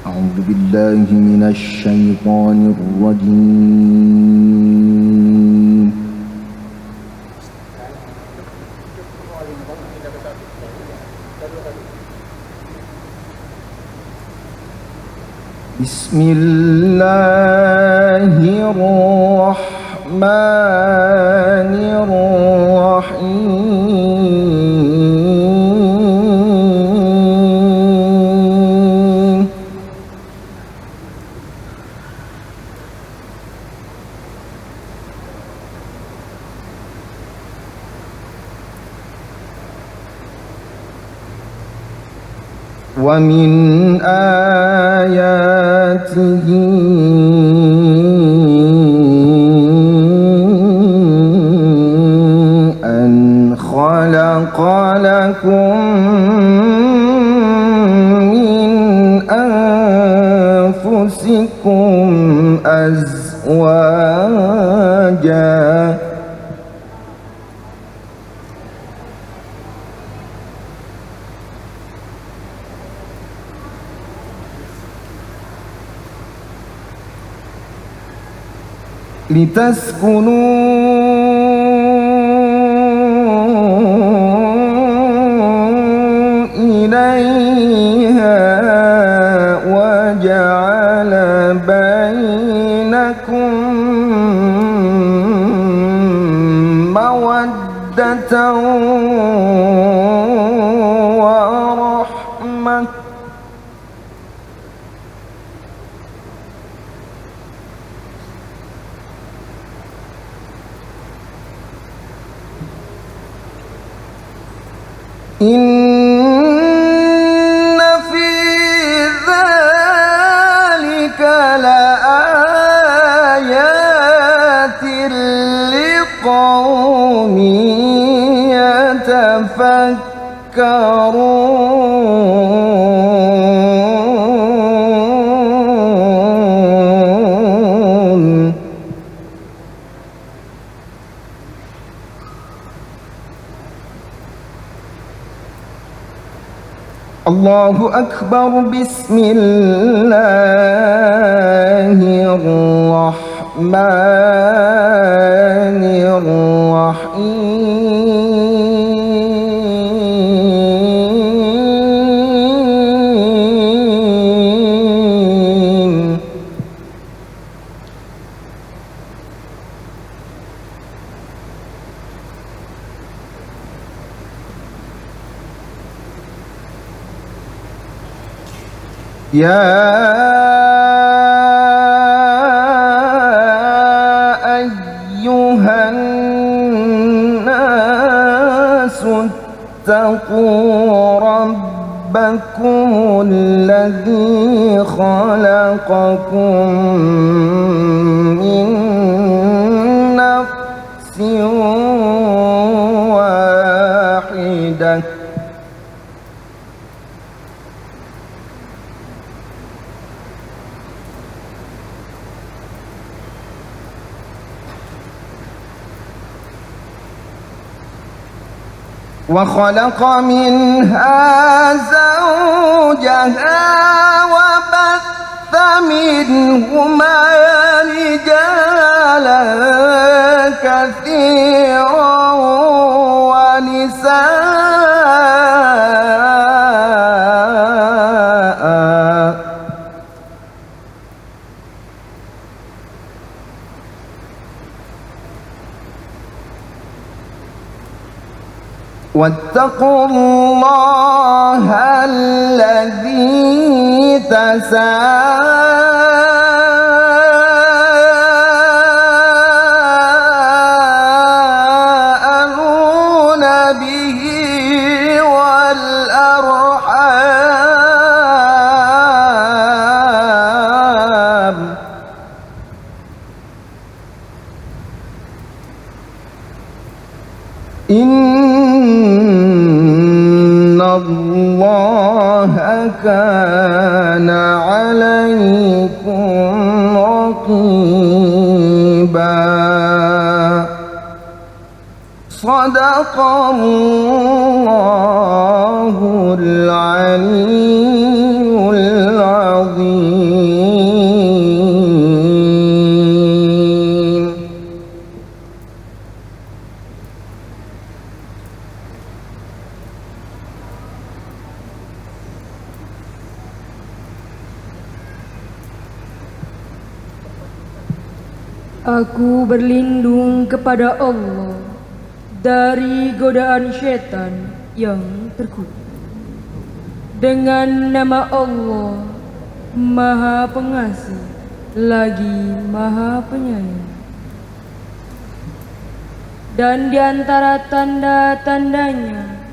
أعوذ بالله من الشيطان الرجيم. بسم الله الرحمن الرحيم. ومن آياته أن خلق لكم من أنفسكم أزواجا لتسكنوا إليها وجعل بينكم مودة ورحمة إن في ذلك لآيات لقوم يتفكرون. الله أكبر. بسم الله الرحمن الرحيم. يا أيها الناس اتقوا ربكم الذي خلقكم من نفس واحدة وخلق منها زوجها وبث منهما رجالا كثيرا ونساء واتقوا الله الذي تساءلون به والأرحام إن الله كان عليكم رقيبا. صدق الله العلي العظيم. Aku berlindung kepada Allah dari godaan setan yang terkutuk. Dengan nama Allah, Maha Pengasih lagi Maha Penyayang. Dan di antara tanda-tandanya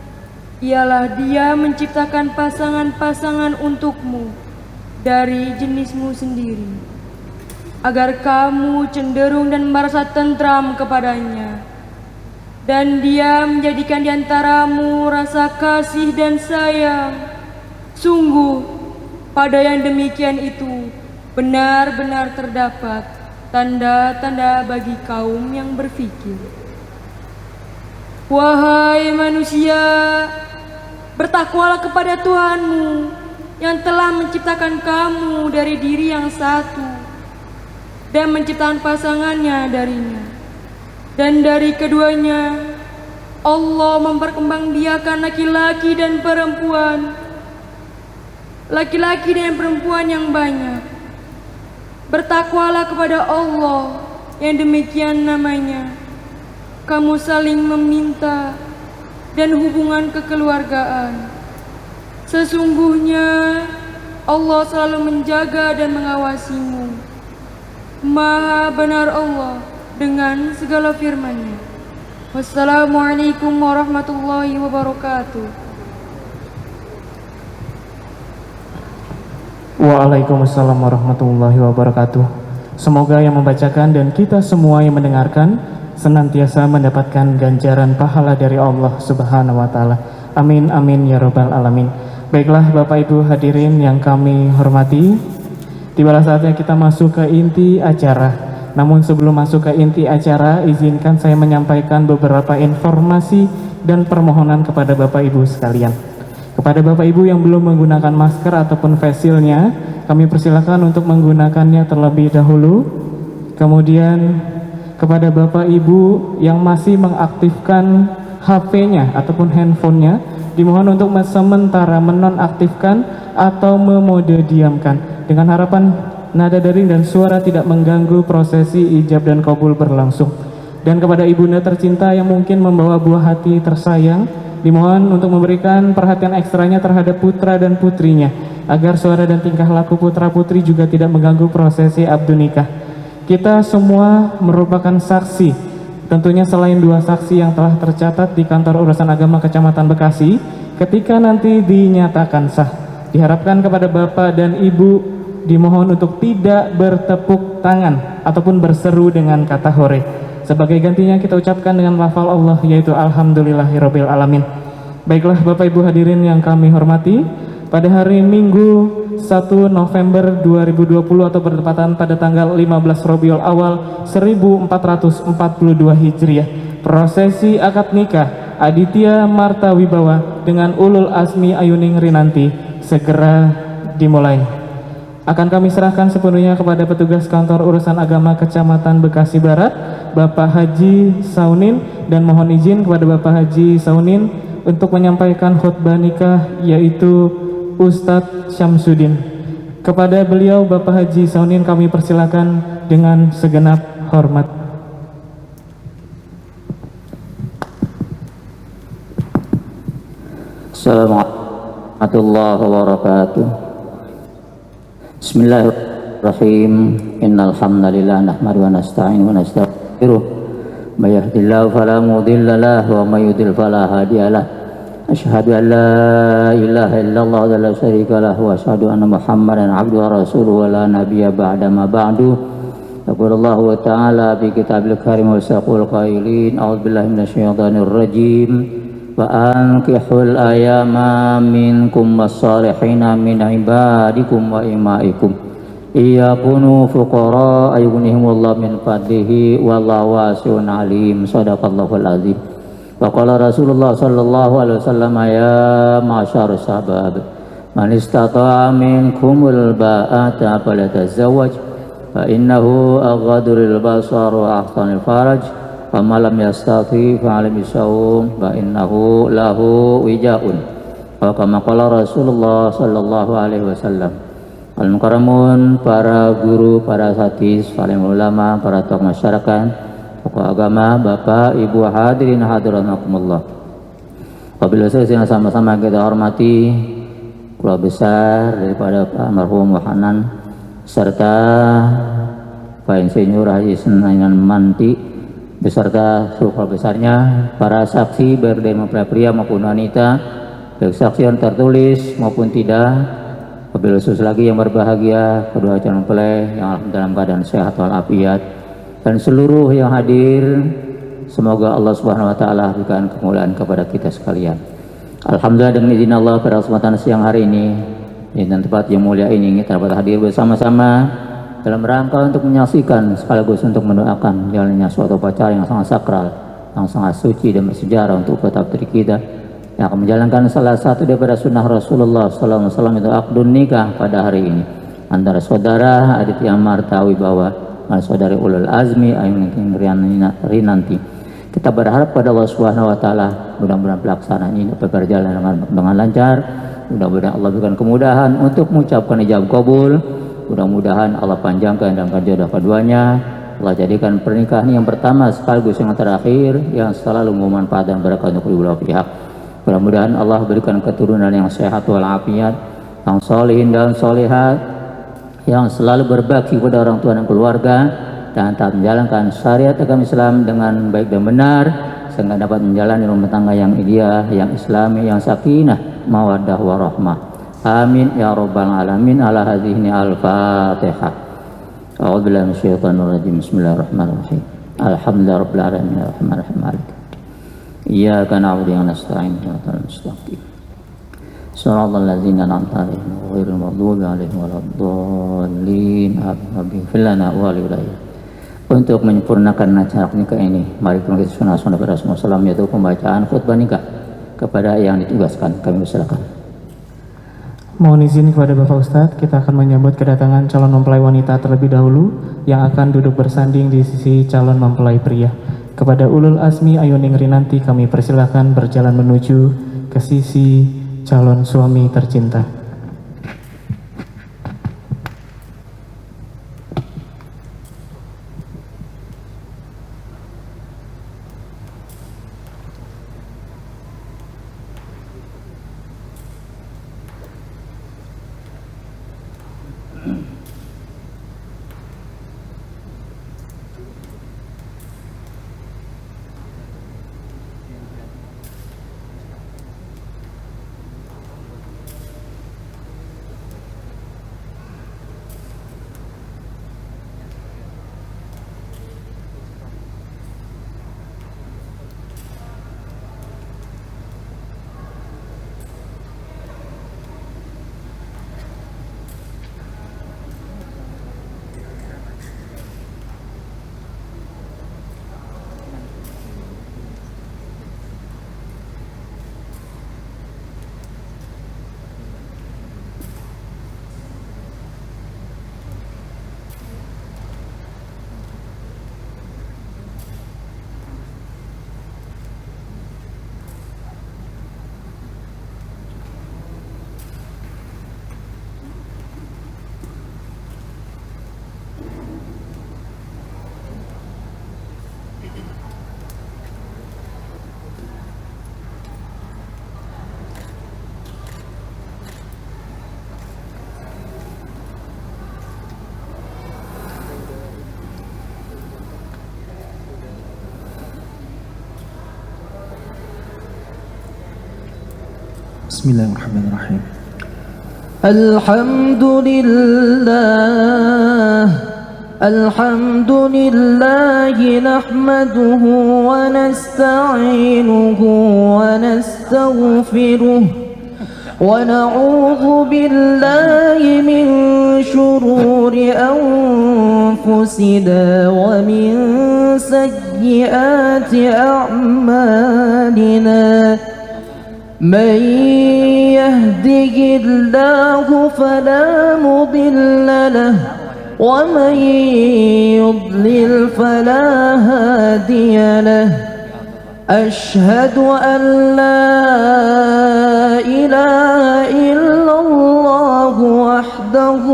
ialah Dia menciptakan pasangan-pasangan untukmu dari jenismu sendiri, agar kamu cenderung dan merasa tentram kepadanya. Dan Dia menjadikan di antaramu rasa kasih dan sayang. Sungguh, pada yang demikian itu benar-benar terdapat tanda-tanda bagi kaum yang berfikir. Wahai manusia, bertakwalah kepada Tuhanmu yang telah menciptakan kamu dari diri yang satu dan menciptakan pasangannya darinya. Dan dari keduanya Allah memperkembangbiakan laki-laki dan perempuan, laki-laki dan perempuan yang banyak. Bertakwalah kepada Allah yang demikian namanya. Kamu saling meminta dan hubungan kekeluargaan. Sesungguhnya Allah selalu menjaga dan mengawasimu. Maha benar Allah dengan segala firman-Nya. Wassalamualaikum warahmatullahi wabarakatuh. Waalaikumsalam warahmatullahi wabarakatuh. Semoga yang membacakan dan kita semua yang mendengarkan senantiasa mendapatkan ganjaran pahala dari Allah Subhanahu wa taala. Amin amin ya rabbal alamin. Baiklah Bapak Ibu hadirin yang kami hormati, tibalah saatnya kita masuk ke inti acara. Namun sebelum masuk ke inti acara, izinkan saya menyampaikan beberapa informasi dan permohonan kepada Bapak Ibu sekalian. Kepada Bapak Ibu yang belum menggunakan masker ataupun face shield-nya, kami persilakan untuk menggunakannya terlebih dahulu. Kemudian kepada Bapak Ibu yang masih mengaktifkan HP-nya ataupun handphonenya, dimohon untuk sementara menonaktifkan atau memode diamkan dengan harapan nada daring dan suara tidak mengganggu prosesi ijab dan qabul berlangsung. Dan kepada ibunda tercinta yang mungkin membawa buah hati tersayang, dimohon untuk memberikan perhatian ekstranya terhadap putra dan putrinya, agar suara dan tingkah laku putra putri juga tidak mengganggu prosesi akad nikah. Kita semua merupakan saksi, tentunya selain dua saksi yang telah tercatat di Kantor Urusan Agama Kecamatan Bekasi, ketika nanti dinyatakan sah. Diharapkan kepada Bapak dan Ibu dimohon untuk tidak bertepuk tangan ataupun berseru dengan kata hore. Sebagai gantinya kita ucapkan dengan lafal Allah, yaitu Alhamdulillahirabbil alamin. Baiklah Bapak Ibu hadirin yang kami hormati, pada hari Minggu 1 November 2020 atau bertepatan pada tanggal 15 Rabiul Awal 1442 Hijriah, prosesi akad nikah Aditya Marta Wibawa dengan Ulul Asmi Ayuning Rinanti segera dimulai. Akan kami serahkan sepenuhnya kepada petugas Kantor Urusan Agama Kecamatan Bekasi Barat, Bapak Haji Saunin, dan mohon izin kepada Bapak Haji Saunin untuk menyampaikan khutbah nikah, yaitu Ustadz Syamsuddin. Kepada beliau Bapak Haji Saunin kami persilakan dengan segenap hormat. Assalamualaikum warahmatullahi wabarakatuh. Bismillahirrahmanirrahim. Innal hamdalillah nahmaduhu wa nasta'inuhu wa nastaghfiruh. May yahdihillahu fala mudilla lahu wa may yudlil fala hadiya lahu. Asyhadu an la ilaha illallah wa la syarika lahu wa asyhadu anna Muhammadan abduhu wa rasuluhu wa la nabiyya ba'da ma ba'du. Yaqulullahu ta'ala bi kitabil karim wa saqul qailin a'udzu billahi minasyaitonir rajim. Wa ankihul ayama minkum was-salihina min ibadikum wa imaikum iyakunu fuqara ayughnihimullahu min fadlihi wallahu wasi'un alim. Shadaqallahul azim. Wa qala Rasulullah sallallahu alaihi wasallam, ya ma'syar sabab man istata'a minkumul ba'ata falyatazawwaj fa innahu aghaddu lil basar wa ahsanul faraj. Famalam yastati fa'alim bisawm fa innahu lahu wijaun. Wa kama qala Rasulullah sallallahu alaihi wasallam, Al-Mukarramun, para guru, para asatidz, para ulama, para tokoh masyarakat, tokoh agama, Bapak, Ibu hadirin hadirat rahimakumullah. Wabillahi taufiq yang sama-sama kita hormati keluarga besar daripada Pak Almarhum Hanan serta Pak Insinyur Haji Senayan Manti beserta seluruh keluarga besarnya, para saksi baik dari mempelai pria maupun wanita, baik saksi yang tertulis maupun tidak. Wabillahi khusus lagi yang berbahagia kedua calon mempelai yang alhamdulillah dalam keadaan sehat walafiat, dan seluruh yang hadir, semoga Allah Subhanahu wa taala berikan kemuliaan kepada kita sekalian. Alhamdulillah dengan izin Allah pada kesempatan siang hari ini dan tempat yang mulia ini kita dapat hadir bersama-sama dalam rangka untuk menyaksikan sekaligus untuk mendoakan jalannya suatu upacara yang sangat sakral, yang sangat suci dan bersejarah untuk tetap diri kita yang akan menjalankan salah satu daripada sunnah Rasulullah SAW, itu akdun nikah pada hari ini antara saudara Aditya Martawi bahwa saudari Ulul Azmi Ayun Rinanti. Kita berharap pada Allah Subhanahu wa taala mudah-mudahan pelaksanaan ini dapat berjalan dengan lancar. Mudah-mudahan Allah berikan kemudahan untuk mengucapkan ijab kabul. Mudah-mudahan Allah panjangkan dan jodoh keduanya. Allah jadikan pernikahan yang pertama sekaligus yang terakhir yang selalu bermanfaat dan berkah untuk kedua belah pihak. Mudah-mudahan Allah berikan keturunan yang sehat walafiat, yang solihin dan solihat, yang selalu berbakti kepada orang tua dan keluarga, dan taat menjalankan syariat agama Islam dengan baik dan benar, sehingga dapat menjalani rumah tangga yang ideal, yang islami, yang sakinah, mawaddah warahmah. Amin ya rabbal alamin. Ala hadhihi al-Fatihah. A'udzubillahi minasyaitonir rajim. Bismillahirrahmanirrahim. Alhamdulillahi rabbil alamin arrahmanirrahim maliki iyyaka na'budu wa nasta'in ihdinas mustaqim shiratal ladzina an'amta 'alaihim ghairil maghdubi 'alaihim waladdallin. Amin. Ighfir lana wa li walidayna. Untuk menyempurnakan acara nikah ini, mari kita sunnah pada Rasulullah SAW, yaitu pembacaan khutbah nikah kepada yang ditugaskan. Kami persilakan. Mohon izin kepada Bapak Ustadz, kita akan menyambut kedatangan calon mempelai wanita terlebih dahulu yang akan duduk bersanding di sisi calon mempelai pria. Kepada Ulul Azmi Ayuning Rinanti kami persilakan berjalan menuju ke sisi calon suami tercinta. Bismillahirrahmanirrahim. Alhamdulillah nahmaduhu wa nasta'inuhu wa nastaghfiruh wa na'udzu billahi min shururi anfusina wa min sayyiati a'malina. من يهده الله فلا مضل له ومن يضلل فلا هادي له. أشهد أن لا إله إلا الله وحده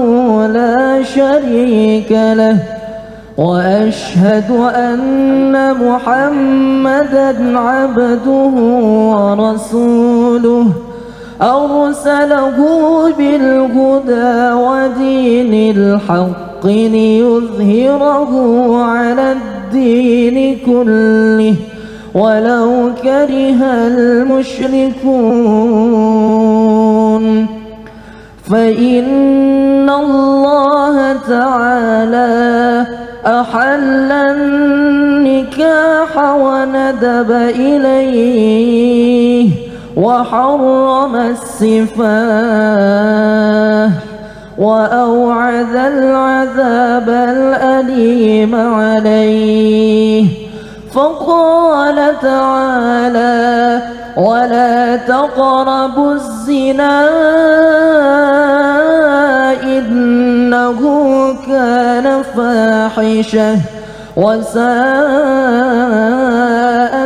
لا شريك له وأشهد أن محمدًا عبده ورسوله أرسله بالهدى ودين الحق ليظهره على الدين كله ولو كره المشركون فإن الله تعالى أحل النكاح وندب إليه وحرم السفاح وأوعد العذاب الأليم عليه فقال تعالى ولا تقربوا الزنا إنه كان فاحشة وساء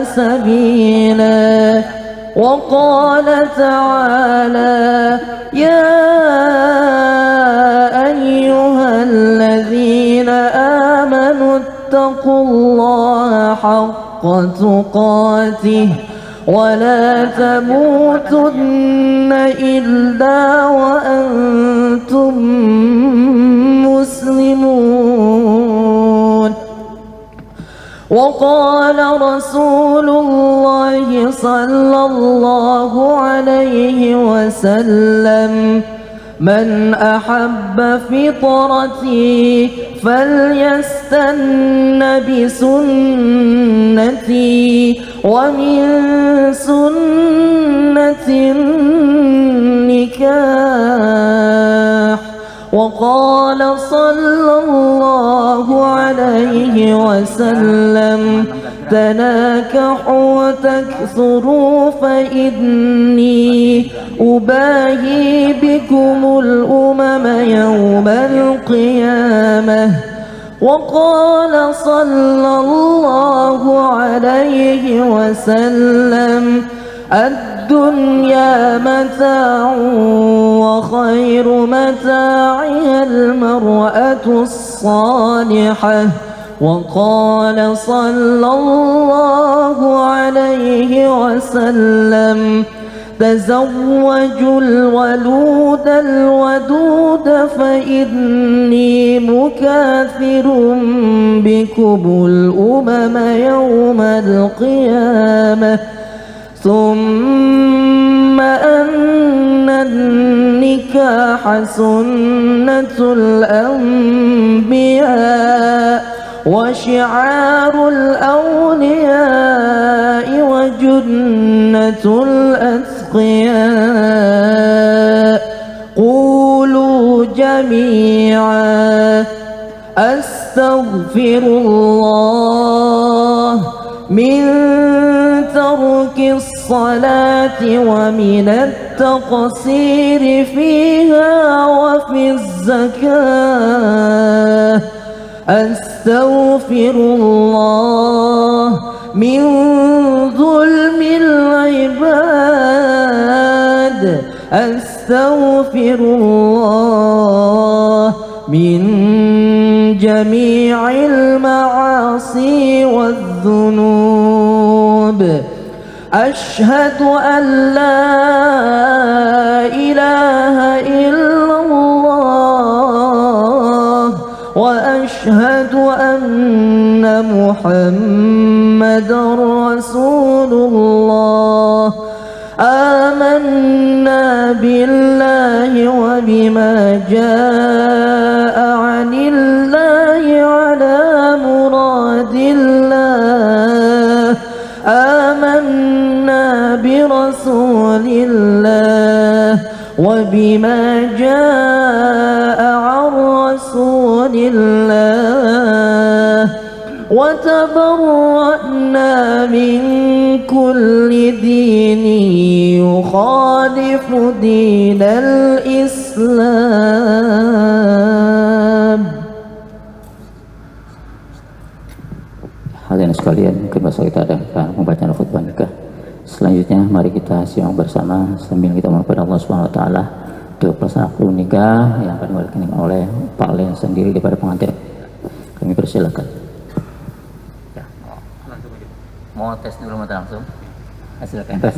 سبيلا وقال تعالى يا أيها الذين آمنوا اتقوا الله حق تقاته ولا تموتن إلا وأنتم مسلمون وقال رسول الله صلى الله عليه وسلم من أحب فطرتي فليستن بسنتي ومن سنة النكاح وقال صلى الله عليه وسلم تناكحوا وتكثروا فإني أباهي بكم الأمم يوم القيامة وقال صلى الله عليه وسلم الدنيا متاع وخير متاعها المرأة الصالحة وقال صلى الله عليه وسلم تزوجوا الولود الودود فإني مكاثر بكم الأمم يوم القيامة ثم أن النكاح سنة الأنبياء وشعار الأولياء وجنة الأتقياء قولوا جميعا أستغفر الله من ترك الصلاة ومن التقصير فيها وفي الزكاة أستغفر الله من ظلم العباد أستغفر الله من جميع المعاصي والذنوب أشهد أن لا إله إلا الله وأشهد أن محمدا رسول الله آمنا بالله وبما جاء عن الله على مراد الله آمنا برسول الله وبما جاء عن رسول الله وتبرأنا من كل دين يخالف دين الإسلام. Hadirin sekalian, mungkin bahasa kita ada membaca khutbah nikah. Selanjutnya mari kita simak bersama sambil kita mohon kepada Allah Subhanahu wa taala untuk pelaksanaan akad nikah yang akan diwakilkan oleh Pak Len sendiri daripada pengantin. Kami persilakan. Ya, langsung aja. Mau tes dulu mata langsung? Silakan. Tes.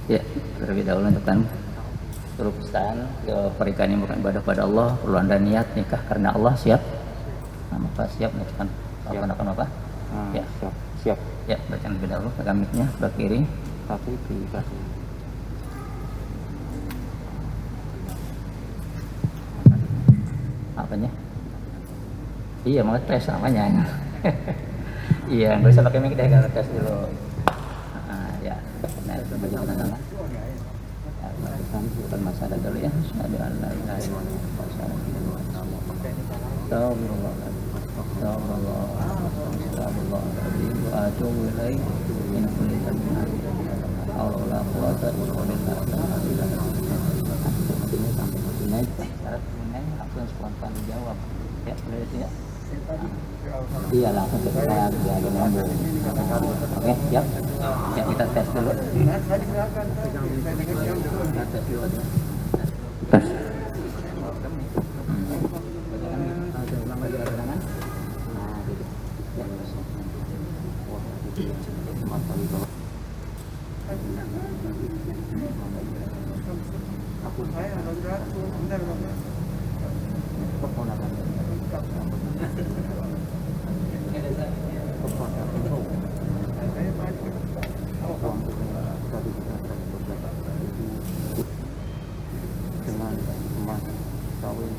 Ya, terlebih dahulu untuk kan teruskan ke pernikahan yang bukan ibadah pada Allah, perlu anda niat nikah karena Allah. Siap? Nah, maka siap nikahkan. Apa apa? Ya, siap. Ya, bacaan lebih dahulu kegamiknya sebelah kiri. Satu dikasih. Apanya? Iya, mau tes namanya. Iya, nggak usah pakai mic deh, kalau tes dulu. Ya, nah, baca tangan. Bukan masalah dulu ya. Asyhadu an la ilaha illallah. Astagfirullahaladzim wa atubu ilaih min kulli dhanbin la quwwata illa billah. Langsung spontan dijawab. Ya, boleh ya. Iya, langsung kita nyambung. Oke, siap. Ya, kita tes dulu. Tes. Dengan emas kawin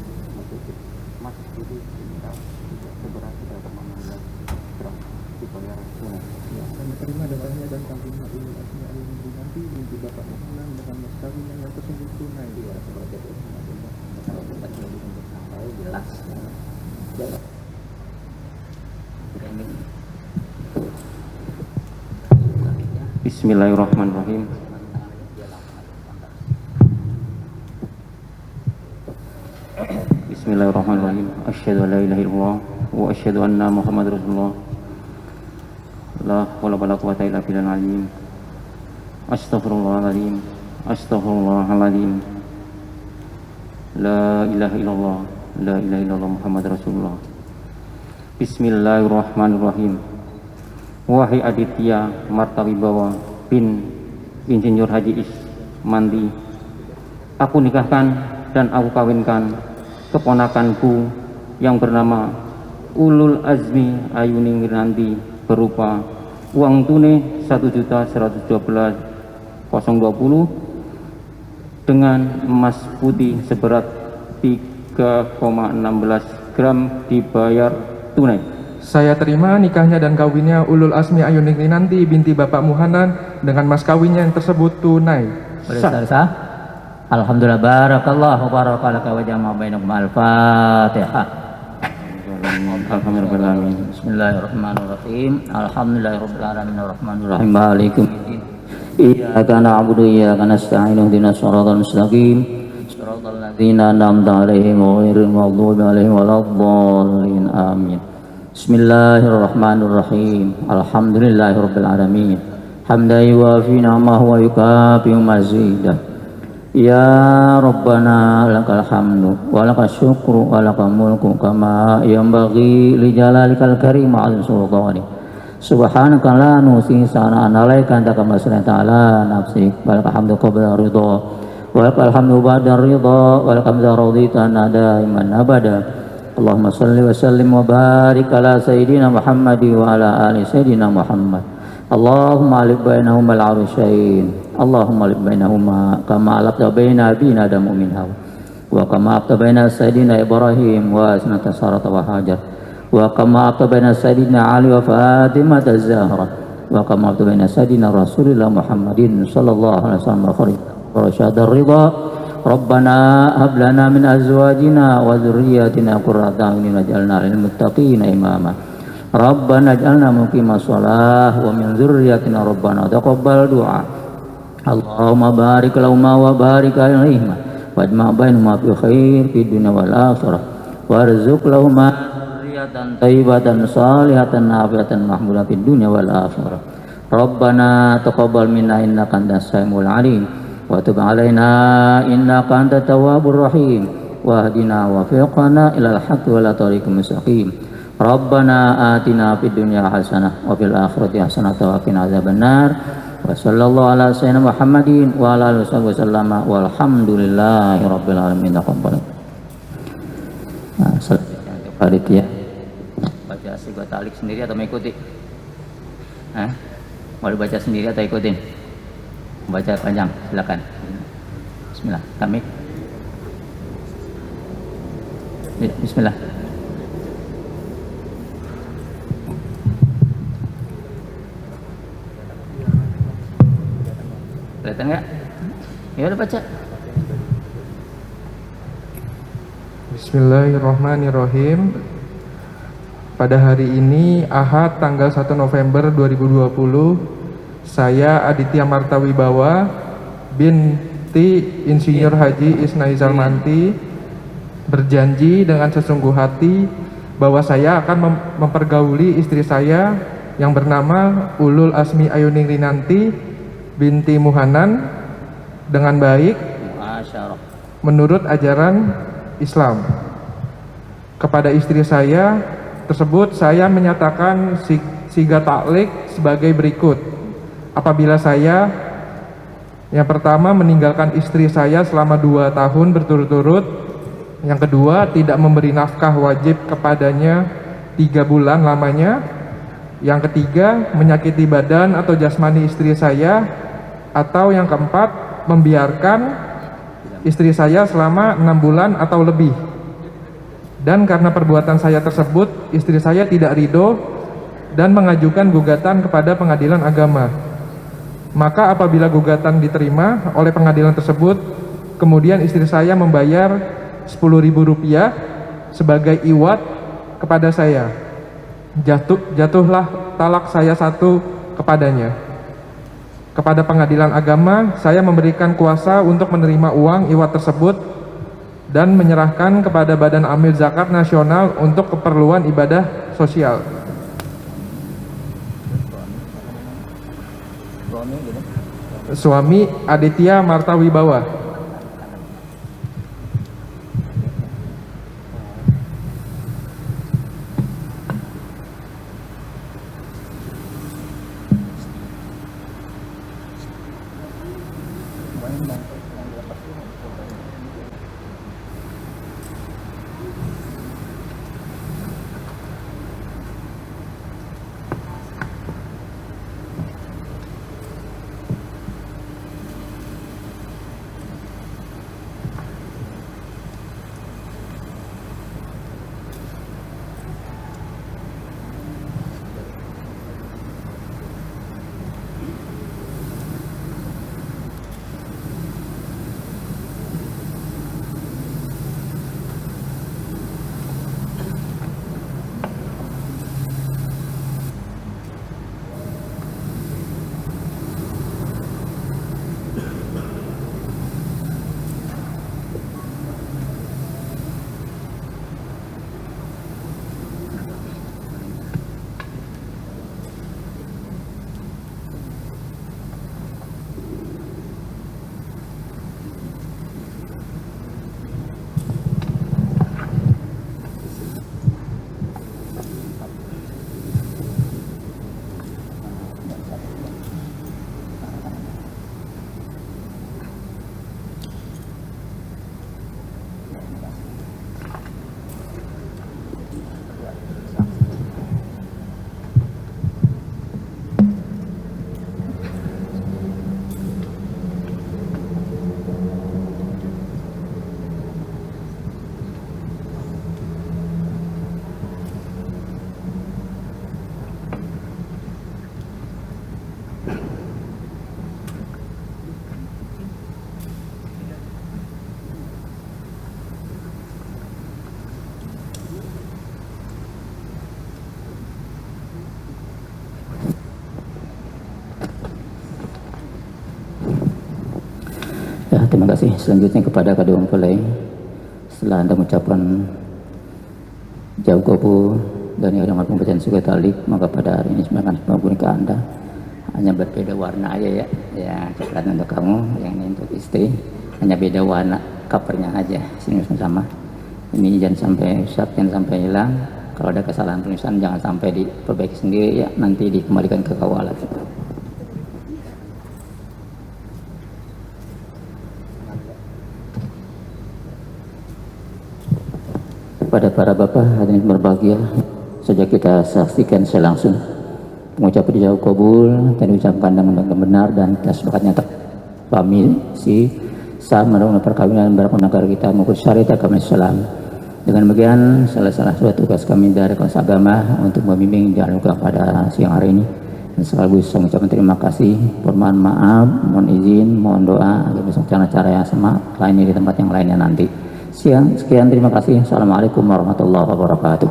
emas itu seberat 3,16 gram dibayar tunai. Kami terima doanya dan kami ulul asmi al-husna nanti binti Bapak Muhammad dengan mas kawin yang tersebut tunai. Iya, seperti itu. Kalau kita tahu jelas. Bismillahirrahmanirrahim. Bismillahirrahmanirrahim. Asyhadu an la ilaha illallah wa asyhadu anna Muhammadar Rasulullah. La haula wala quwwata illa billahil azim. Astaghfirullahaladzim. Astaghfirullahaladzim. La ilaha illallah. La ilaha illallah Muhammadar Rasulullah. Bismillahirrahmanirrahim. Wahai Aditya Martawibawa bin Insinyur Haji Ismandi, aku nikahkan dan aku kawinkan keponakanku yang bernama Ulul Azmi Ayuning Wiranti berupa uang tunai 1.112.020 dengan emas putih seberat 3,16 gram dibayar tunai. Saya terima nikahnya dan kawinnya Ulul Asmi Ayuning Winanti binti Bapak Muhanan dengan mas kawinnya yang tersebut tunai. Sah. Alhamdulillah, barakallahu barakalaka wa jama'a bainakum. Al-Fatihah. Alhamdulillahirrahmanirrahim. Bismillahirrahmanirrahim. Alhamdulillahirabbil alamin arrahmanir rahim maliki yaumiddin. Iyyaka na'budu wa iyyaka nasta'in ihdinas siratal mustaqim siratal ladzina an'amta 'alaihim ghairil maghdubi 'alaihim waladdallin. Amin. Bismillahirrahmanirrahim. Alhamdulillahirabbil alamin. Hamdan yuwafi ni'amahu wa yukafi mazidah. Ya Rabbana lakal hamdu wa lakal syukru wa lakal mulku kama yanbaghi li jalalikal karim al sultani. Subhanaka la nusi sana'an 'alaika anta kama sana'ta 'ala nafsik. Walakal hamdu qabla ridha wa lakal hamdu ba'da ridha wa lakal hamdu radita daiman abada. Allahumma salli wa sallim wa barik ala sayyidina Muhammad wa ala ali sayyidina Muhammad. Allahumma alif bainahuma al-arusyain. Allahumma alif bainahuma kama alafta baina abina Adam min Hawa wa kama alafta baina sayyidina Ibrahim wa asnata Sarata wa Hajar wa kama alafta baina sayyidina Ali wa Fatimah az-Zahra wa kama alafta baina sayyidina Rasulullah Muhammadin sallallahu alaihi wasallam wa rasyadar ridha. Rabbana hab lana min azwajina wa dzurriyyatina qurrata a'yunin waj'alna lil muttaqina imama. Rabbana ij'alna muqimas shalah wa min dzurriyyatina rabbana taqabbal du'a. Allahumma barik lahuma wa barik alaihima wajma' bainahuma fi khair fid dunya wal akhirah warzuq lahuma dzurriyyatan thayyibatan shalihatan nafi'atan mahmudatan fid dunya wal akhirah. Rabbana taqabbal minna innaka antas samiul 'alim wa tub 'alaina innaka antat tawwabur rahim wahdina wa fiqna ilal haqqi wa la tariqil mustaqim. Rabbana atina fid dunya hasanah wa fil akhirati hasanah wa qina adzabannar. Wa sallallahu ala sayyidina Muhammadin wa ala alihi wasallam walhamdulillahi rabbil alamin. Nah, selanjutnya untuk panitia baca sigat talik sendiri atau mengikuti? Mau baca sendiri atau ikutin? Baca panjang, silakan. Bismillah. Kami. Bismillah. Kelihatan nggak? Ya udah baca. Bismillahirrahmanirrahim. Pada hari ini Ahad tanggal 1 November 2020, saya Aditya Martawibawa binti Insinyur Haji Isnaizal Manti berjanji dengan sesungguh hati bahwa saya akan mempergauli istri saya yang bernama Ulul Asmi Ayuning Rinanti binti Muhanan dengan baik menurut ajaran Islam. Kepada istri saya tersebut saya menyatakan sigat taklik sebagai berikut. Apabila saya yang pertama meninggalkan istri saya selama 2 tahun berturut-turut, yang kedua tidak memberi nafkah wajib kepadanya 3 bulan lamanya, yang ketiga menyakiti badan atau jasmani istri saya, atau yang keempat membiarkan istri saya selama 6 bulan atau lebih. Dan karena perbuatan saya tersebut istri saya tidak ridho dan mengajukan gugatan kepada pengadilan agama. Maka apabila gugatan diterima oleh pengadilan tersebut, kemudian istri saya membayar Rp10.000 sebagai iwat kepada saya. Jatuhlah talak saya 1 kepadanya. Kepada pengadilan agama, saya memberikan kuasa untuk menerima uang iwat tersebut dan menyerahkan kepada Badan Amil Zakat Nasional untuk keperluan ibadah sosial. Suami Aditya Martawibawa. Ya, terima kasih. Selanjutnya kepada kedua mempelai, setelah Anda mengucapkan jawab kabul dan yang dengan pembacaan surat talik, maka pada hari ini sebenarnya akan ke Anda hanya berbeda warna aja ya. Ya, coklat untuk kamu, yang ini untuk istri. Hanya beda warna covernya aja. Sini sama. Ini jangan sampai rusak, jangan sampai hilang. Kalau ada kesalahan tulisan jangan sampai diperbaiki sendiri ya, nanti dikembalikan ke kawalan. Pada para bapak hadirin berbahagia, sejak kita saksikan secara langsung pengucapan dijawab kabul dan diucapkan dengan benar dan kita sepakatnya terpahami si sah menerima perkawinan barak negara kita maupun syariat agama Islam. Dengan demikian salah suatu tugas kami dari Kelas Agama untuk membimbing dan pada siang hari ini, dan sekaligus saya mengucapkan terima kasih, mohon maaf, mohon izin, mohon doa agar besok cara-cara yang sama lainnya di tempat yang lainnya nanti. Sekian, terima kasih. Assalamualaikum warahmatullahi wabarakatuh.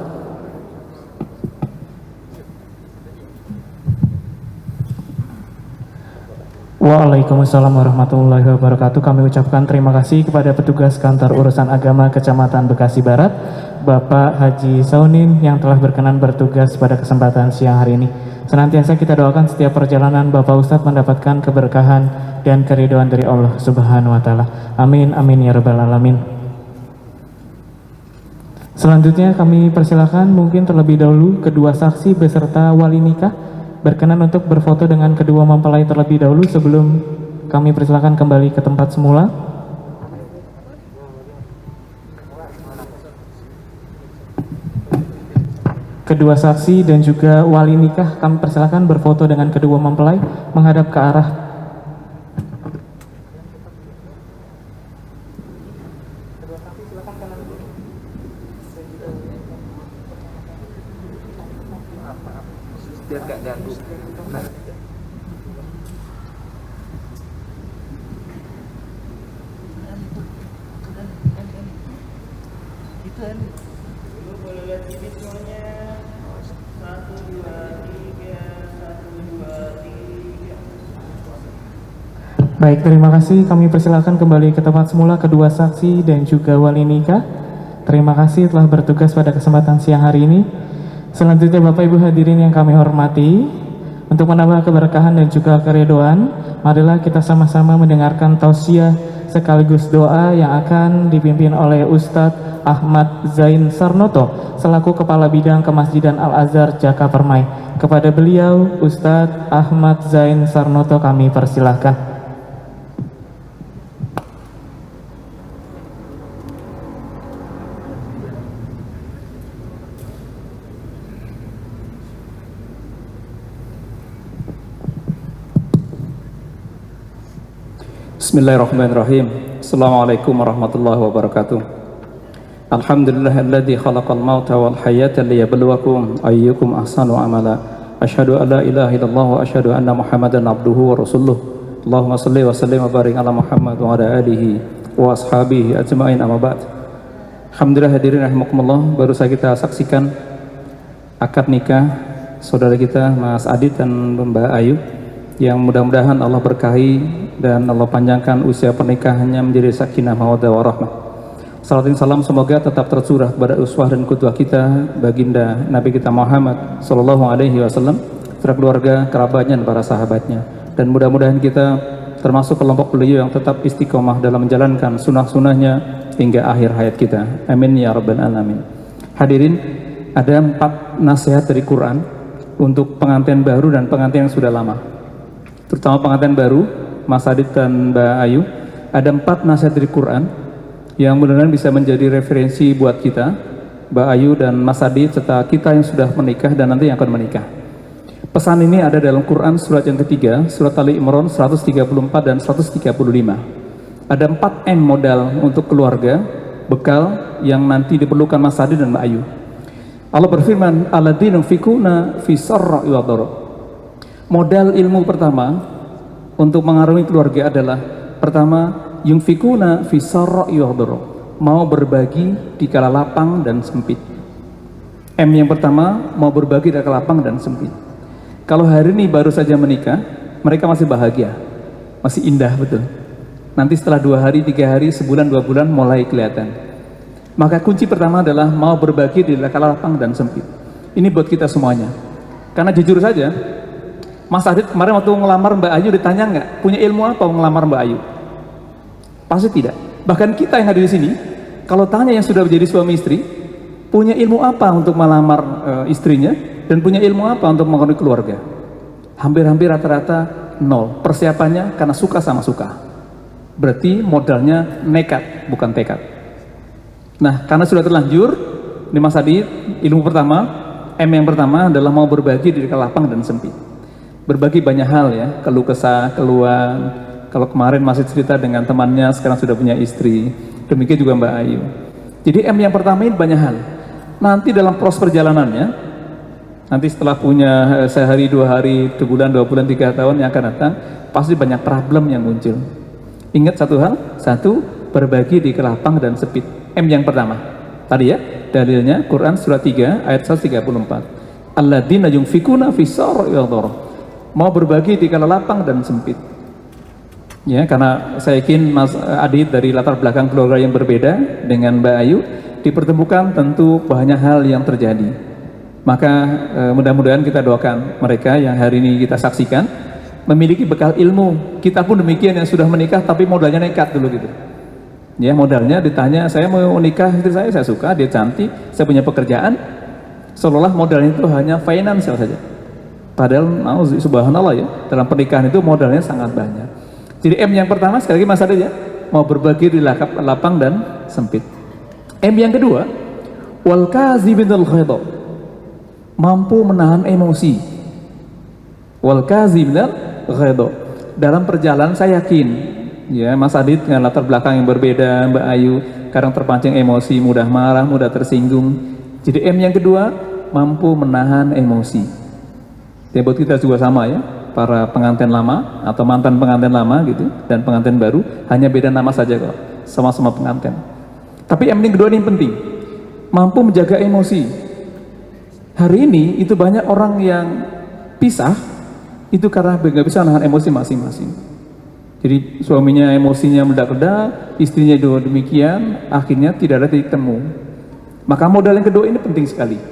Waalaikumsalam warahmatullahi wabarakatuh. Kami ucapkan terima kasih kepada petugas kantor urusan agama Kecamatan Bekasi Barat, Bapak Haji Saunin yang telah berkenan bertugas pada kesempatan siang hari ini. Senantiasa kita doakan setiap perjalanan Bapak Ustadz mendapatkan keberkahan dan keridhaan dari Allah Subhanahu wa Ta'ala. Amin, amin ya Rabbal 'Alamin. Selanjutnya kami persilakan mungkin terlebih dahulu kedua saksi beserta wali nikah berkenan untuk berfoto dengan kedua mempelai terlebih dahulu sebelum kami persilakan kembali ke tempat semula. Kedua saksi dan juga wali nikah kami persilakan berfoto dengan kedua mempelai menghadap ke arah biar gak ganggu. Nah. Boleh lihat ini semuanya. 1, 2, 3, 1, 2, 3. Baik, terima kasih. Kami persilakan kembali ke tempat semula kedua saksi dan juga wali nikah. Terima kasih telah bertugas pada kesempatan siang hari ini. Selanjutnya Bapak Ibu hadirin yang kami hormati, untuk menambah keberkahan dan juga keridhaan, marilah kita sama-sama mendengarkan tausiah sekaligus doa yang akan dipimpin oleh Ustadz Ahmad Zain Sarnoto selaku Kepala Bidang Kemasjidan Al-Azhar Jaka Permai. Kepada beliau Ustadz Ahmad Zain Sarnoto kami persilahkan. Bismillahirrahmanirrahim. Assalamualaikum warahmatullahi wabarakatuh. Alhamdulillahilladzi khalaqal mauta wal hayata liyabluwakum ayyukum ahsanu amala. Asyhadu an la ilaha illallah wa asyhadu anna Muhammadan abduhu wa rasuluh. Allahumma shalli wa sallim wa barik ala Muhammad wa ala alihi wa ashabihi ajma'in, amma ba'd. Alhamdulillah hadirin rahimakumullah, baru saja kita saksikan akad nikah saudara kita Mas Adit dan Mbak Ayu, yang mudah-mudahan Allah berkahi dan Allah panjangkan usia pernikahannya menjadi sakinah mawaddah warahmah. Salat dan salam semoga tetap tercurah kepada uswah dan qudwah kita baginda Nabi kita Muhammad sallallahu alaihi wasallam, serta keluarga, kerabatnya dan para sahabatnya. Dan mudah-mudahan kita termasuk kelompok beliau yang tetap istiqomah dalam menjalankan sunnah-sunnahnya hingga akhir hayat kita. Amin ya rabbal alamin. Hadirin, ada 4 nasihat dari Quran untuk pengantin baru dan pengantin yang sudah lama. Terutama pengantin baru, Mas Adit dan Mbak Ayu, ada 4 nasihat dari Quran yang mudah-mudahan bisa menjadi referensi buat kita, Mbak Ayu dan Mas Adit, serta kita yang sudah menikah dan nanti yang akan menikah. Pesan ini ada dalam Quran surat yang ketiga, surat Ali Imran 134 dan 135. Ada 4 M modal untuk keluarga, bekal yang nanti diperlukan Mas Adit dan Mbak Ayu. Allah berfirman, alladzina yunfikuna fi sarra'i wa dharra. Modal ilmu pertama untuk mengarungi keluarga adalah, pertama, yunfikuna fi sarra'i wa dharra, mau berbagi di kala lapang dan sempit. M yang pertama, mau berbagi di kala lapang dan sempit. Kalau hari ini baru saja menikah, mereka masih bahagia, masih indah betul. Nanti setelah 2 hari, 3 hari, sebulan, 2 bulan mulai kelihatan. Maka kunci pertama adalah mau berbagi di kala lapang dan sempit. Ini buat kita semuanya. Karena jujur saja, Mas Adit kemarin waktu ngelamar Mbak Ayu ditanya nggak, punya ilmu apa ngelamar Mbak Ayu? Pasti tidak. Bahkan kita yang hadir di sini, kalau tanya yang sudah menjadi suami istri, punya ilmu apa untuk melamar istrinya, dan punya ilmu apa untuk mengakhiri keluarga? Hampir-hampir rata-rata nol. Persiapannya karena suka sama suka. Berarti modalnya nekat, bukan tekad. Nah, karena sudah terlanjur, ini Mas Adit, ilmu pertama, M yang pertama adalah mau berbagi di lapang dan sempit. Berbagi banyak hal ya, keluh kesah, keluhan. Kalau kemarin masih cerita dengan temannya, sekarang sudah punya istri. Demikian juga Mbak Ayu. Jadi M yang pertama ini banyak hal. Nanti dalam proses perjalanannya, nanti setelah punya sehari, 2 hari, 2 bulan, 2 bulan, 3 tahun yang akan datang, pasti banyak problem yang muncul. Ingat satu hal, berbagi di kelapang dan sempit. M yang pertama. Tadi ya, dalilnya Quran surat 3 ayat 134. Alladzina yunfikuna fis sarra'i wad dharra. Mau berbagi di kala lapang dan sempit. Ya, karena saya yakin Mas Adit dari latar belakang keluarga yang berbeda dengan Mbak Ayu, dipertemukan tentu banyak hal yang terjadi. Maka mudah-mudahan kita doakan mereka yang hari ini kita saksikan memiliki bekal ilmu. Kita pun demikian yang sudah menikah tapi modalnya nekat dulu gitu. Ya, modalnya ditanya, saya mau nikah istri saya suka, dia cantik, saya punya pekerjaan. Seolah-olah modalnya itu hanya finansial saja. Padahal subhanallah ya, dalam pernikahan itu modalnya sangat banyak. Jadi M yang pertama sekali lagi Mas Adit ya, mau berbagi di lapang dan sempit. M yang kedua, wal kaziminal ghaidha. Mampu menahan emosi. Wal kaziminal ghaidha. Dalam perjalanan saya yakin ya, Mas Adit dengan latar belakang yang berbeda, Mbak Ayu kadang terpancing emosi, mudah marah, mudah tersinggung. Jadi M yang kedua, mampu menahan emosi. Ya, buat kita juga sama ya, para pengantin lama atau mantan pengantin lama gitu dan pengantin baru, hanya beda nama saja kok, sama-sama pengantin. Tapi M yang kedua ini penting, mampu menjaga emosi. Hari ini itu banyak orang yang pisah itu karena nggak bisa menahan emosi masing-masing. Jadi suaminya emosinya meledak-ledak, istrinya juga demikian, akhirnya tidak ada titik temu. Maka modal yang kedua ini penting sekali.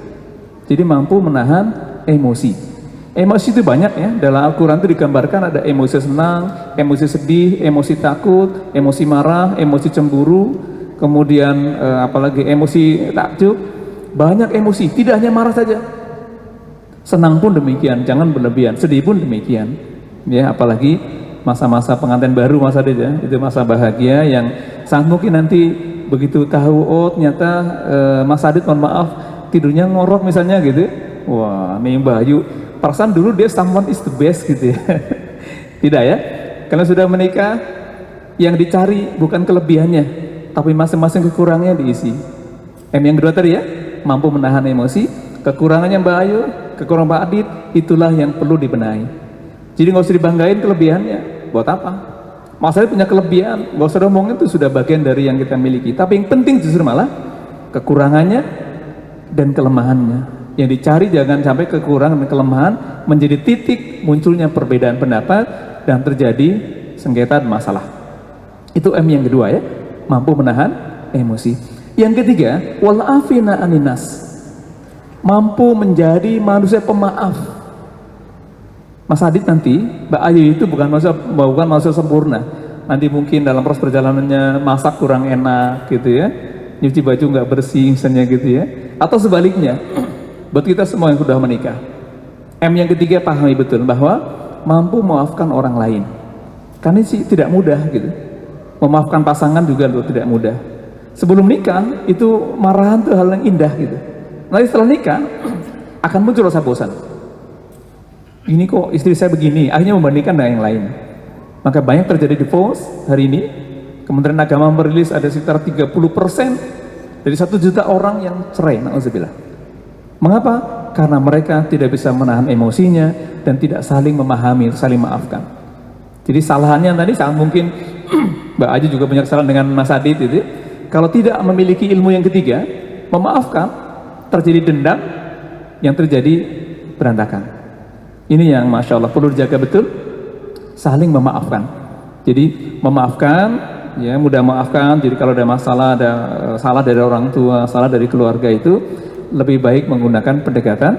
Jadi mampu menahan emosi. Emosi itu banyak ya, dalam Al-Quran itu digambarkan ada emosi senang, emosi sedih, emosi takut, emosi marah, emosi cemburu, kemudian apalagi emosi takjub. Banyak emosi, tidak hanya marah saja. Senang pun demikian, jangan berlebihan, sedih pun demikian. Ya, apalagi masa-masa pengantin baru Mas Adit ya, itu masa bahagia yang sangat mungkin nanti begitu tahu, oh ternyata Mas Adit mohon maaf tidurnya ngorok misalnya gitu. Wah, nih Mbak Ayu, perasaan dulu dia someone is the best gitu ya. Tidak ya, kalau sudah menikah yang dicari bukan kelebihannya, tapi masing-masing kekurangannya diisi. M yang kedua tadi ya, mampu menahan emosi. Kekurangannya Mbak Ayu, kekurangan Mbak Adit, itulah yang perlu dibenahi. Jadi nggak usah dibanggain kelebihannya, buat apa? Mas Adit punya kelebihan, nggak usah ngomongin, itu sudah bagian dari yang kita miliki. Tapi yang penting justru malah kekurangannya dan kelemahannya. Yang dicari jangan sampai kekurangan dan kelemahan menjadi titik munculnya perbedaan pendapat dan terjadi sengketa dan masalah. Itu M yang kedua ya, mampu menahan emosi. Yang ketiga, wal afina aninas, mampu menjadi manusia pemaaf. Mas Adit nanti, Mbak Ayu itu bukan manusia sempurna. Nanti mungkin dalam proses perjalanannya masak kurang enak gitu ya, nyuci baju nggak bersih misalnya gitu ya, atau sebaliknya. Buat kita semua yang sudah menikah, M yang ketiga pahami betul bahwa mampu memaafkan orang lain. Karena sih tidak mudah gitu. Memaafkan pasangan juga tidak mudah. Sebelum nikah itu marahan tuh hal yang indah gitu. Nanti setelah nikah akan muncul rasa bosan. Ini kok istri saya begini, akhirnya membandingkan dengan yang lain. Maka banyak terjadi divorce hari ini. Kementerian Agama merilis ada sekitar 30% dari 1 juta orang yang cerai. Na'udzubillah. Mengapa? Karena mereka tidak bisa menahan emosinya dan tidak saling memahami, saling maafkan. Jadi salahannya tadi sangat mungkin Mbak Ayu juga punya kesalahan dengan Mas Adit itu. Kalau tidak memiliki ilmu yang ketiga, memaafkan, terjadi dendam, yang terjadi berantakan. Ini yang Masya Allah perlu dijaga betul, saling memaafkan. Jadi memaafkan, ya mudah maafkan. Jadi kalau ada masalah, ada salah dari orang tua, salah dari keluarga itu, lebih baik menggunakan pendekatan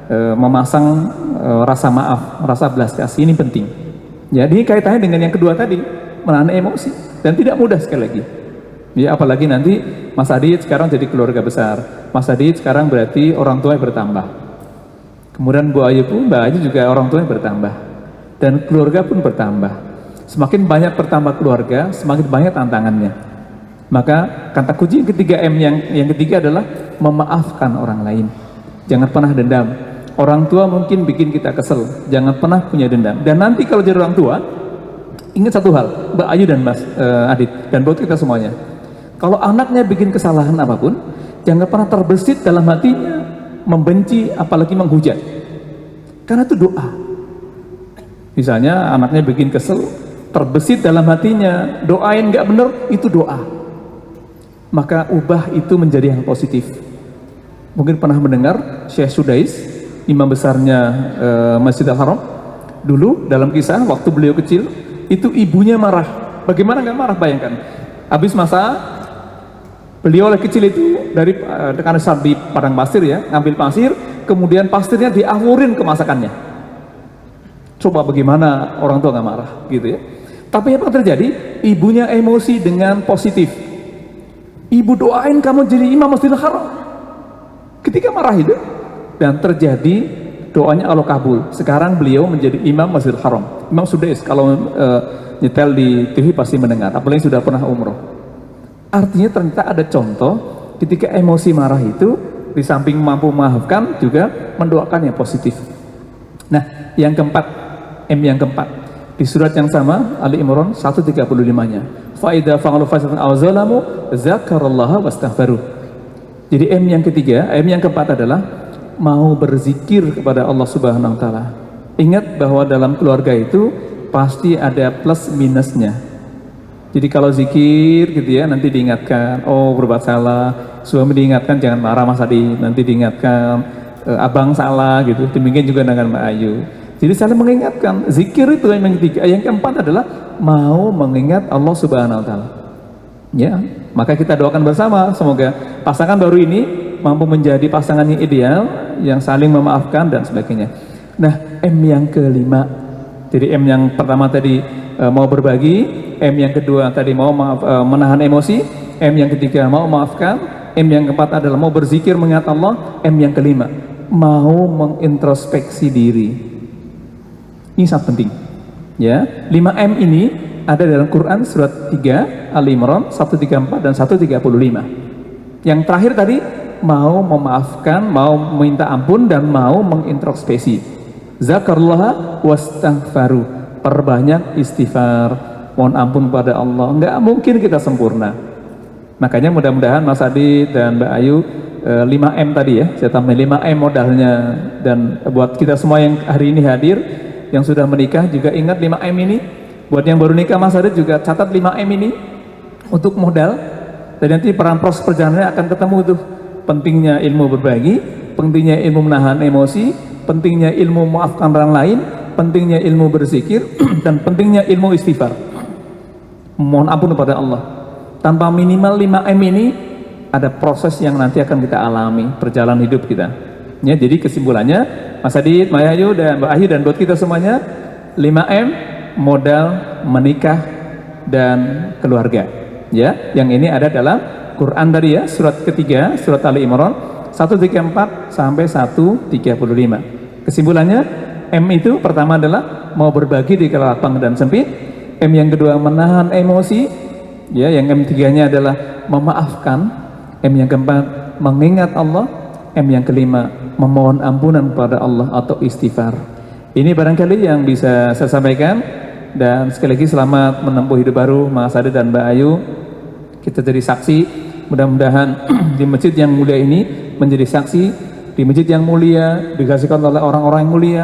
memasang rasa maaf, rasa belas kasih ini penting. Jadi kaitannya dengan yang kedua tadi, menahan emosi dan tidak mudah sekali lagi. Ya apalagi nanti Mas Adit sekarang jadi keluarga besar. Mas Adit sekarang berarti orang tuanya bertambah. Kemudian Bu Ayu pun, Mbak Ayu juga orang tuanya bertambah. Dan keluarga pun bertambah. Semakin banyak bertambah keluarga, semakin banyak tantangannya. Maka kata kunci yang ketiga M yang ketiga adalah memaafkan orang lain. Jangan pernah dendam. Orang tua mungkin bikin kita kesel. Jangan pernah punya dendam. Dan nanti kalau jadi orang tua, ingat satu hal, Mbak Ayu dan Mas Adit dan buat kita semuanya. Kalau anaknya bikin kesalahan apapun, jangan pernah terbesit dalam hatinya membenci apalagi menghujat. Karena itu doa. Misalnya anaknya bikin kesel, terbesit dalam hatinya, doain nggak bener, itu doa. Maka ubah itu menjadi yang positif. Mungkin pernah mendengar Syekh Sudais, imam besarnya Masjidil Haram, dulu dalam kisah waktu beliau kecil, itu ibunya marah. Bagaimana nggak marah, bayangkan. Habis masa beliau oleh kecil itu dari karena di padang pasir ya, ngambil pasir, kemudian pasirnya diawurin ke masakannya. Coba bagaimana orang tua nggak marah, gitu ya. Tapi apa terjadi? Ibunya emosi dengan positif. Ibu doain kamu jadi imam Masjidil Haram. Ketika marah itu, dan terjadi doanya Allah kabul. Sekarang beliau menjadi imam Masjidil Haram. Imam Sudais kalau nyetel di TV pasti mendengar, apalagi sudah pernah umroh. Artinya ternyata ada contoh ketika emosi marah itu di samping mampu memaafkan juga mendoakan yang positif. Nah, yang keempat, M yang keempat di surat yang sama Ali Imran 135-nya. Fa idza fa'alu fasatan aw zalamu dzakarallaha wastaghfaru. Jadi M yang ketiga, M yang keempat adalah mau berzikir kepada Allah Subhanahu wa taala. Ingat bahwa dalam keluarga itu pasti ada plus minusnya. Jadi kalau zikir gitu ya, nanti diingatkan, oh berbuat salah, suami diingatkan jangan marah Mas Adi, nanti diingatkan abang salah gitu, demikian juga dengan Mbak Ayu. Jadi saling mengingatkan, zikir itu yang ketiga. Yang keempat adalah mau mengingat Allah Subhanahu wa taala. Ya, maka kita doakan bersama semoga pasangan baru ini mampu menjadi pasangan yang ideal, yang saling memaafkan dan sebagainya. Nah, M yang kelima. Jadi M yang pertama tadi mau berbagi, M yang kedua tadi mau menahan emosi, M yang ketiga mau memaafkan, M yang keempat adalah mau berzikir mengingat Allah, M yang kelima mau mengintrospeksi diri. Ini sangat penting. Ya, 5M ini ada dalam Quran surat 3 Ali Imran 134 dan 135. Yang terakhir tadi mau memaafkan, mau minta ampun dan mau mengintrospeksi. Zakarullah wastaghfaru, perbanyak istighfar, mohon ampun kepada Allah. Enggak mungkin kita sempurna. Makanya mudah-mudahan Mas Adi dan Mbak Ayu 5M tadi ya, saya tambah 5M modalnya. Dan buat kita semua yang hari ini hadir, yang sudah menikah juga ingat 5M ini. Buat yang baru nikah Mas Adi juga catat 5M ini untuk modal. Dan nanti peran proses perjalanannya akan ketemu tuh. Pentingnya ilmu berbagi, pentingnya ilmu menahan emosi, pentingnya ilmu memaafkan orang lain, pentingnya ilmu berzikir, dan pentingnya ilmu istighfar. Mohon ampun kepada Allah. Tanpa minimal 5M ini ada proses yang nanti akan kita alami perjalanan hidup kita. Ya, jadi kesimpulannya Mas Adit, Mbak Ayu dan Mbak Ayu dan buat kita semuanya 5M modal menikah dan keluarga. Ya, yang ini ada dalam Quran tadi ya, surat ketiga, surat Ali Imran 134 sampai 135. Kesimpulannya M itu pertama adalah mau berbagi di kala lapang dan sempit. M yang kedua menahan emosi, ya, yang M tiganya adalah memaafkan. M yang keempat mengingat Allah. M yang kelima memohon ampunan kepada Allah atau istighfar. Ini barangkali yang bisa saya sampaikan. Dan sekali lagi selamat menempuh hidup baru Mas Adi dan Mbak Ayu. Kita jadi saksi, mudah-mudahan di masjid yang mulia ini menjadi saksi, di masjid yang mulia disaksikan oleh orang-orang yang mulia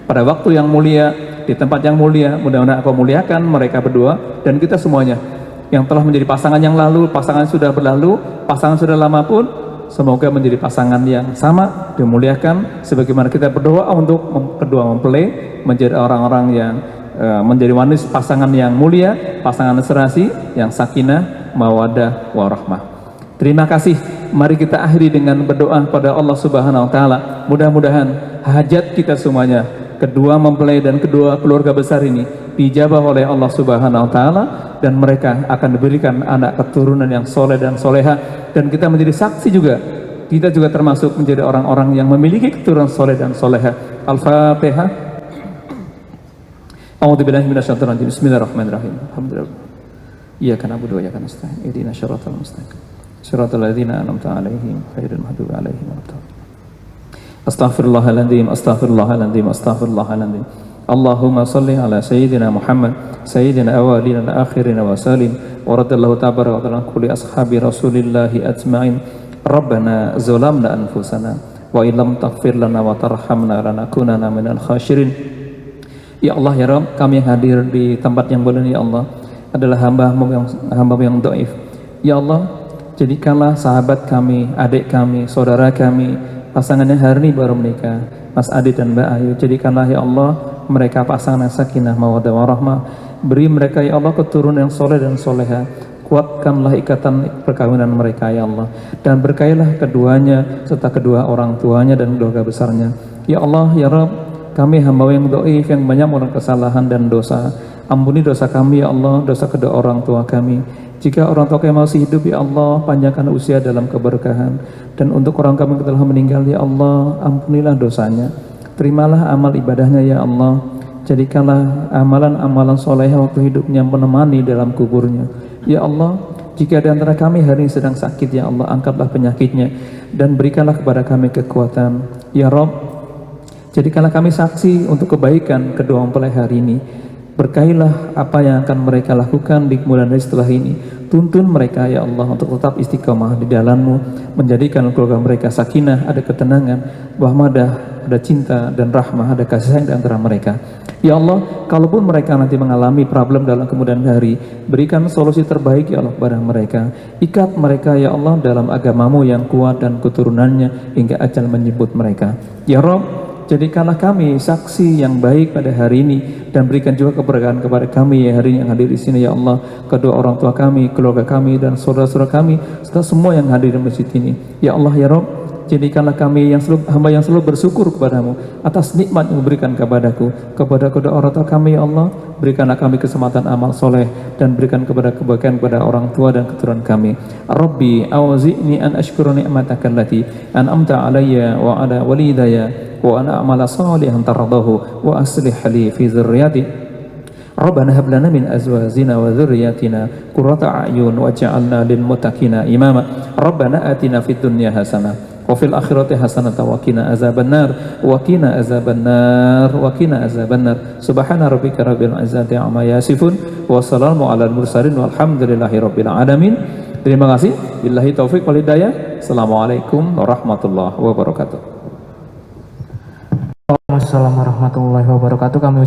pada waktu yang mulia, di tempat yang mulia. Mudah-mudahan Engkau muliakan mereka berdua dan kita semuanya yang telah menjadi pasangan yang lalu, pasangan sudah berlalu, pasangan sudah lama pun, semoga menjadi pasangan yang sama dimuliakan sebagaimana kita berdoa untuk kedua mempelai menjadi orang-orang yang menjadi wanis pasangan yang mulia, pasangan serasi yang sakinah, mawaddah, warahmah. Terima kasih mari kita akhiri dengan berdoa pada Allah Subhanahu wa taala. Mudah-mudahan hajat kita semuanya, kedua mempelai dan kedua keluarga besar ini dijabah oleh Allah Subhanahu wa taala, dan mereka akan diberikan anak keturunan yang soleh dan soleha, dan kita menjadi saksi juga, kita juga termasuk menjadi orang-orang yang memiliki keturunan soleh dan soleha. Al-Fatihah. A'udzubillahi minasyaitonir rajim. Bismillahirrahmanirrahim. Alhamdulillah. Iyyaka na'budu wa iyyaka nasta'in. Ihdinas siratal mustaqim. Siratal ladzina an'amta 'alaihim ghairil maghdubi 'alaihim waladdallin. Astaghfirullahaladzim, astaghfirullahaladzim, astaghfirullahaladzim. Allahumma salli ala Sayyidina Muhammad, Sayyidina awalina wa akhirina wa salim, wa radallahu tabaraka wa ta'ala kulli ashabi rasulillahi ajma'in. Rabbana zalamna anfusana, wa illam taghfir lana wa tarhamna lanakunanna minal khasyirin. Ya Allah, ya Rabb, kami yang hadir di tempat yang mulia ini, ya Allah, adalah hamba yang dhaif. Ya Allah, jadikanlah sahabat kami, adik kami, saudara kami, pasangannya hari ini baru menikah, Mas Adi dan Mbak Ayu, jadikanlah ya Allah mereka pasangan yang sakinah mawaddah warahmah. Beri mereka ya Allah keturunan yang soleh dan soleha. Kuatkanlah ikatan perkawinan mereka ya Allah, dan berkailah keduanya serta kedua orang tuanya dan keluarga besarnya. Ya Allah, ya Rabb, kami hamba yang dhaif, yang banyak melakukan kesalahan dan dosa. Ampuni dosa kami ya Allah, dosa kedua orang tua kami. Jika orang tua kami masih hidup ya Allah, panjangkan usia dalam keberkahan. Dan untuk orang kami yang telah meninggal ya Allah, ampunilah dosanya. Terimalah amal ibadahnya ya Allah. Jadikanlah amalan-amalan soleh waktu hidupnya menemani dalam kuburnya. Ya Allah, jika di antara kami hari ini sedang sakit ya Allah, angkatlah penyakitnya dan berikanlah kepada kami kekuatan. Ya Rabb, jadikanlah kami saksi untuk kebaikan kedua mempelai hari ini. Berkailah apa yang akan mereka lakukan di kemudian hari setelah ini. Tuntun mereka ya Allah untuk tetap istiqamah di dalam-Mu, menjadikan keluarga mereka sakinah, ada ketenangan, wahmadah, ada cinta dan rahmah, ada kasih sayang di antara mereka. Ya Allah, kalaupun mereka nanti mengalami problem dalam kemudian hari, berikan solusi terbaik ya Allah kepada mereka. Ikat mereka ya Allah dalam agama-Mu yang kuat dan keturunannya hingga ajal menjemput mereka. Ya Rabb, jadikanlah kami saksi yang baik pada hari ini, dan berikan juga keberkahan kepada kami ya hari ini yang hadir di sini ya Allah, kedua orang tua kami, keluarga kami dan saudara-saudara kami, serta semua yang hadir di masjid ini. Ya Allah, ya Rabb, jadikanlah kami hamba yang selalu bersyukur kepadamu atas nikmat yang diberikan kepadaku, kepada kedua orang tua kami ya Allah. Berikanlah kami kesempatan amal soleh, dan berikan kebaikan kepada orang tua dan keturunan kami. Rabbi awzi'ni an ashkura ni'mataka allati an'amta alayya wa ala walidayya wa ana a'mala salihan tardahu wa aslih li fi dzurriyyati. Rabbana hab lana min azwajina wa dzurriyyatina qurrata a'yun waj'alna lil muttaqina imama. Rabbana atina fid dunya hasanah wa fil akhirati hasanatan wa qina azabannar wa qina azabannar wa qina azabannar. Subhana rabbika rabbil izzati amma yasifun wa salamun alal mursalin walhamdulillahi rabbil alamin. Terima kasih. Billahi taufik wal hidayah. Assalamualaikum warahmatullahi wabarakatuh. Waalaikumsalam warahmatullahi wabarakatuh. Kami